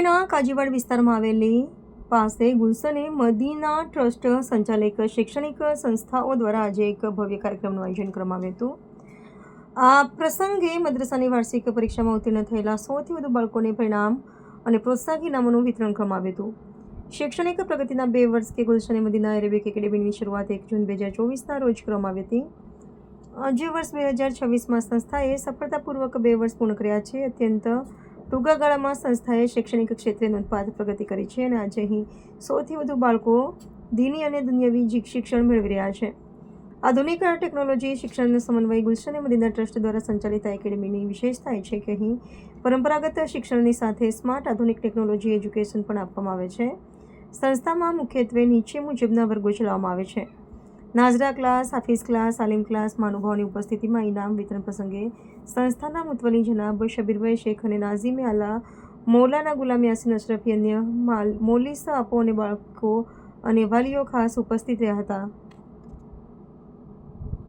ભરૂચના કાજીવાડ વિસ્તારમાં આવેલી પાસે ગુલશને મદીના ટ્રસ્ટ સંચાલિત શૈક્ષણિક સંસ્થાઓ દ્વારા આજે એક ભવ્ય કાર્યક્રમનું આયોજન કરવામાં આવ્યું હતું। આ પ્રસંગે મદ્રસાની વાર્ષિક પરીક્ષામાં ઉત્તીર્ણ થયેલા 100થી વધુ બાળકોને પરિણામ અને પ્રોત્સાહક ઇનામોનું વિતરણ કરવામાં આવ્યું હતું। શૈક્ષણિક પ્રગતિના 2 વર્ષ કે ગુલશને મદીના અરેબિક એકેડેમીની શરૂઆત 1 જૂન 2024ના રોજ કરવામાં આવી હતી। આજે વર્ષ 2026માં સંસ્થાએ સફળતાપૂર્વક 2 વર્ષ પૂર્ણ કર્યા છે। અત્યંત ટૂંકા ગાળામાં સંસ્થાએ શૈક્ષણિક ક્ષેત્રે નોંધપાત્ર પ્રગતિ કરી છે અને આજે અહીં 100થી વધુ બાળકો દીની અને દુનિયાવી શિક્ષણ મેળવી રહ્યા છે। આધુનિક ટેકનોલોજી શિક્ષણનો સમન્વય ગુલશને મદીના ટ્રસ્ટ દ્વારા સંચાલિત આ એકેડેમીની વિશેષતા એ છે કે અહીં પરંપરાગત શિક્ષણની સાથે સ્માર્ટ આધુનિક ટેકનોલોજી એજ્યુકેશન પણ આપવામાં આવે છે। સંસ્થામાં મુખ્યત્વે નીચે મુજબના વર્ગો ચલાવવામાં આવે છે: નાઝરા ક્લાસ, હાફિઝ ક્લાસ, આલિમ ક્લાસ। મહાનુભાવોની ઉપસ્થિતિમાં ઇનામ વિતરણ પ્રસંગે સંસ્થાના મુતવલી જનાબ શબીરભાઈ શેખ અને નાઝીમે આલા મૌલાના ગુલામ યાસીન અશરફી, અન્ય મોલી સાહબો અને બાળકો અને વાલીઓ ખાસ ઉપસ્થિત રહ્યા હતા।